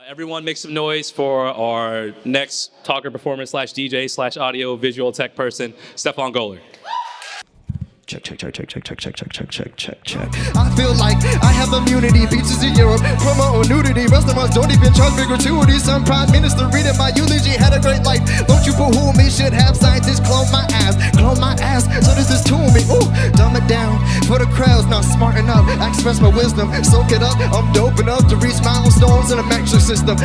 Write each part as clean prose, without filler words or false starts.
Everyone make some noise for our next talker, performer, slash DJ, slash audio, visual tech person, Stephond Goler. Check. I feel like I have immunity. Beaches in Europe, promo nudity. Restaurants don't even charge me gratuity. Some prime minister reading my eulogy had a great life. Don't you boo-hoo me? Should have scientists clone my ass. So this is to me. Ooh, dumb it down for the crowds not smart enough. I express my wisdom, soak it up. I'm dope enough to reach milestones in a metric system.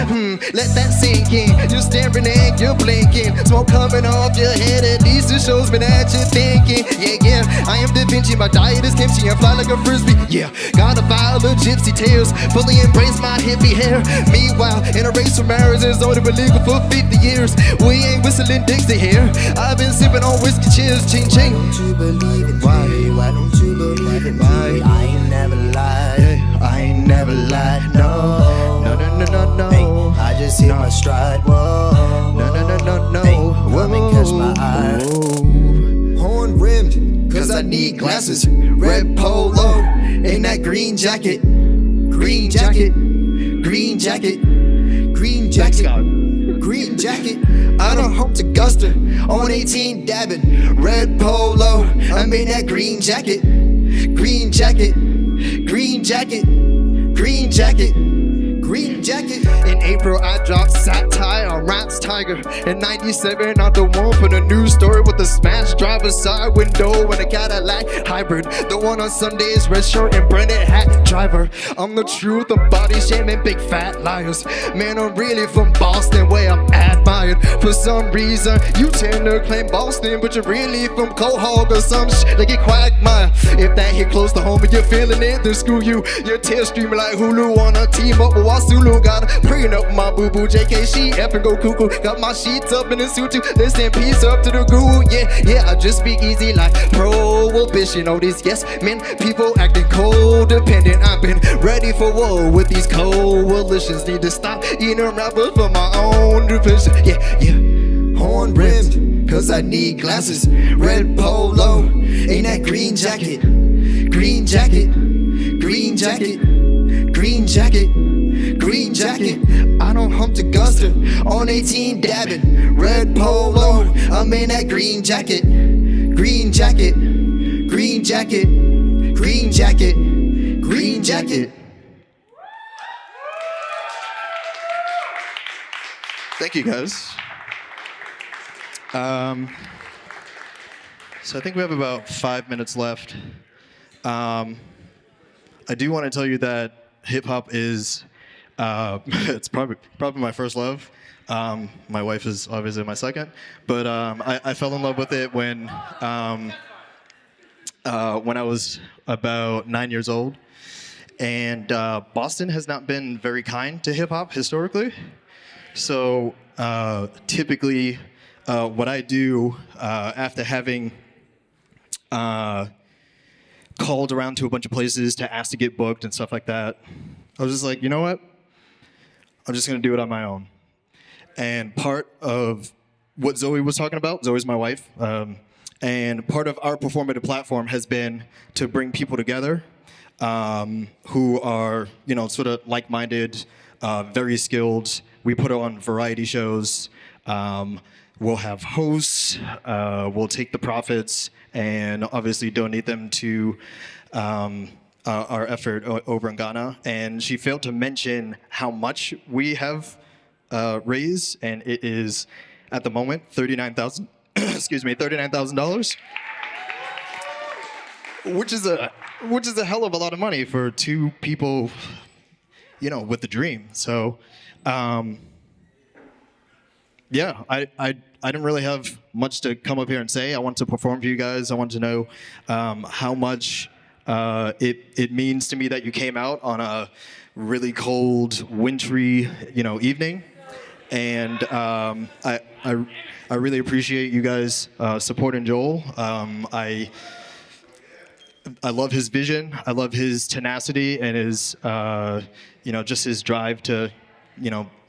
Let that sink in. You're staring and you're blinking. Smoke coming off your head. At least it shows me that you're thinking. Yeah. I am Da Vinci, my diet is kimchi and fly like a frisbee. Yeah, got a vial of gypsy tears, fully embrace my hippie hair. Meanwhile, in a race for marriage is only been legal for 50 years. We ain't whistling Dixie here. I've been sipping on whiskey, cheers, ching ching. Don't you believe in me? Why don't you believe in me? I ain't never lied. Yeah, I ain't never lied. No. Hey, I just hit my stride. Whoa. No. Hey, come and catch my eye. Horn rimmed, cause I need glasses. Red polo, in that green jacket. Green jacket. I don't hope to guster on 18 dabbing. Red polo, I'm in that green jacket. In April, I dropped satire on Rap's Tiger. In 97, I'm the one for the news story with the smash driver's side window and a Cadillac hybrid. The one on Sundays, red shirt and branded hat driver. I'm the truth, I'm body shaming big fat liars. Man, I'm really from Boston, where I'm admired. For some reason, you tend to claim Boston, but you're really from Quahog or some like a Quagmire. If that hit close to home and you're feeling it, then screw you. Your tears streaming like Hulu on a team up with Wasulu. Gotta praying up my boo-boo JK, she effing go cuckoo. Got my sheets up in the suit too. Listen, peace up to the guru. Yeah, I just speak easy like prohibition. Oh, these yes men, people acting codependent. I've been ready for war with these coalitions. Need to stop eating rappers for my own nutrition. Yeah. Horn rimmed, cause I need glasses. Red polo, ain't that green jacket. I don't hump to guster on 18 dabbing. Red polo, I'm in that green jacket. Thank you, guys. So I think we have about 5 minutes left. I do want to tell you that hip hop is it's probably my first love. My wife is obviously my second, but I fell in love with it when I was about 9 years old, and Boston has not been very kind to hip hop historically. So typically, what I do after having called around to a bunch of places to ask to get booked and stuff like that, I was just like, you know what? I'm just gonna do it on my own. And part of what Zoe was talking about, Zoe's my wife, and part of our performative platform has been to bring people together who are, sort of like-minded, very skilled. We put on variety shows. We'll have hosts. We'll take the profits and obviously donate them to our effort over in Ghana. And she failed to mention how much we have raised, and it is at the moment $39,000. $39,000, which is a hell of a lot of money for two people, with a dream. So, yeah, I didn't really have much to come up here and say. I want to perform for you guys. I want to know how much it means to me that you came out on a really cold, wintry, evening. And I really appreciate you guys supporting Joel. I love his vision. I love his tenacity and his, just his drive to,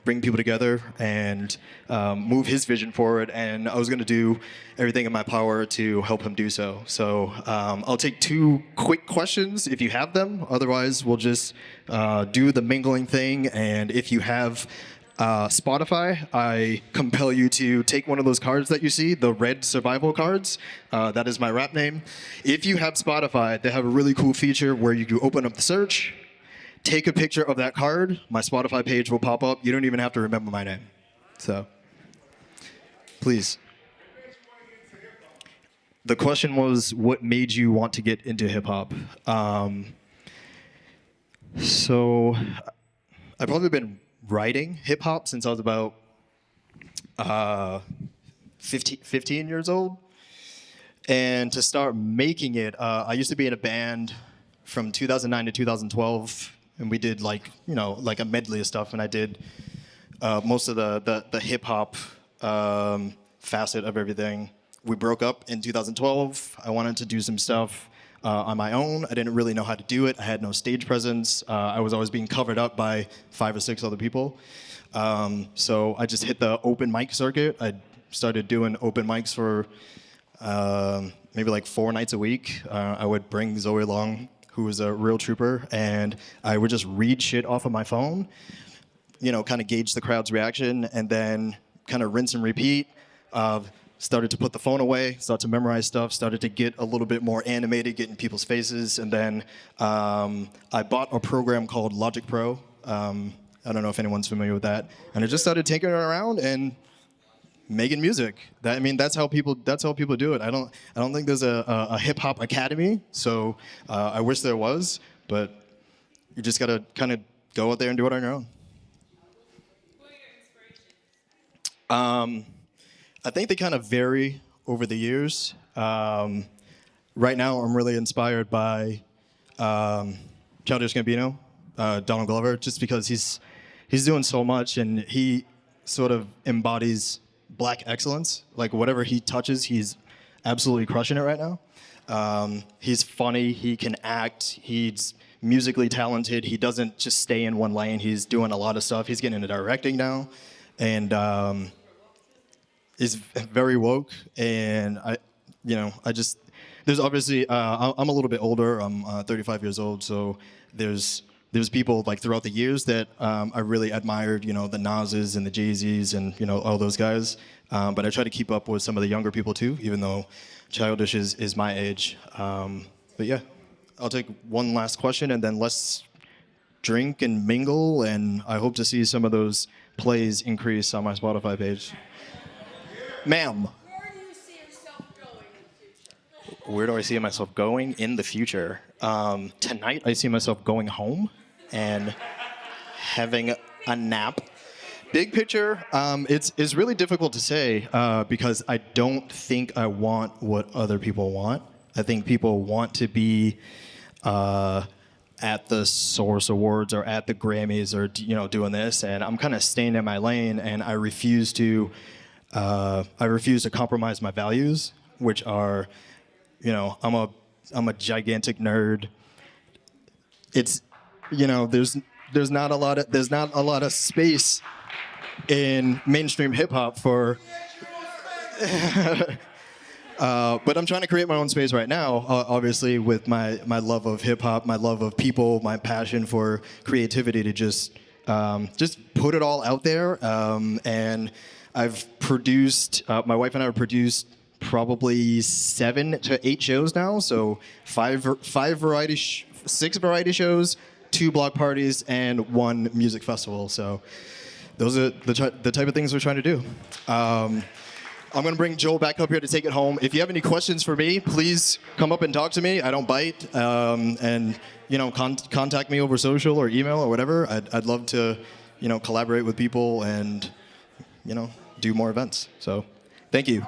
bring people together and move his vision forward. And I was going to do everything in my power to help him do so. So I'll take 2 quick questions if you have them. Otherwise, we'll just do the mingling thing. And if you have Spotify, I compel you to take one of those cards that you see, the red survival cards. That is my rap name. If you have Spotify, they have a really cool feature where you can open up the search, take a picture of that card, my Spotify page will pop up. You don't even have to remember my name. So, please. The question was, what made you want to get into hip hop? So, I've probably been writing hip hop since I was about 15 years old. And to start making it, I used to be in a band from 2009 to 2012. And we did like a medley of stuff, and I did most of the hip hop facet of everything. We broke up in 2012. I wanted to do some stuff on my own. I didn't really know how to do it. I had no stage presence. I was always being covered up by 5 or 6 other people. So I just hit the open mic circuit. I started doing open mics for maybe like 4 nights a week. I would bring Zoe along, who was a real trooper, and I would just read shit off of my phone, kind of gauge the crowd's reaction, and then kind of rinse and repeat. Started to put the phone away, started to memorize stuff, started to get a little bit more animated, get in people's faces, and then I bought a program called Logic Pro. I don't know if anyone's familiar with that, and I just started taking it around and making music. That's how people do it. I don't think there's a hip hop academy. So I wish there was, but you just gotta kind of go out there and do it on your own. What are your inspirations? I think they kind of vary over the years. Right now, I'm really inspired by Childish Gambino, Donald Glover, just because he's doing so much, and he sort of embodies Black excellence. Like whatever he touches, he's absolutely crushing it right now. He's funny, he can act, he's musically talented, he doesn't just stay in one lane, he's doing a lot of stuff. He's getting into directing now, and is very woke. And there's obviously, I'm a little bit older, I'm 35 years old, so there's people like throughout the years that I really admired, the Nas's and the Jay-Z's and all those guys. But I try to keep up with some of the younger people too, even though Childish is my age. But yeah, I'll take one last question, and then let's drink and mingle, and I hope to see some of those plays increase on my Spotify page. Ma'am. Where do you see yourself going in the future? Where do I see myself going in the future? Tonight, I see myself going home and having a nap. Big picture, it's really difficult to say because I don't think I want what other people want. I think people want to be at the Source Awards or at the Grammys or doing this, and I'm kind of staying in my lane, and I refuse to compromise my values, which are, I'm a gigantic nerd. It's, there's not a lot of space in mainstream hip hop for. But I'm trying to create my own space right now, obviously, with my love of hip hop, my love of people, my passion for creativity, to just put it all out there. And I've produced, my wife and I have produced probably 7 to 8 shows now. So 6 variety shows, 2 block parties, and 1 music festival. So those are the type of things we're trying to do. I'm going to bring Joel back up here to take it home. If you have any questions for me, please come up and talk to me. I don't bite. And contact me over social or email or whatever. I'd love to, collaborate with people and, do more events. So thank you.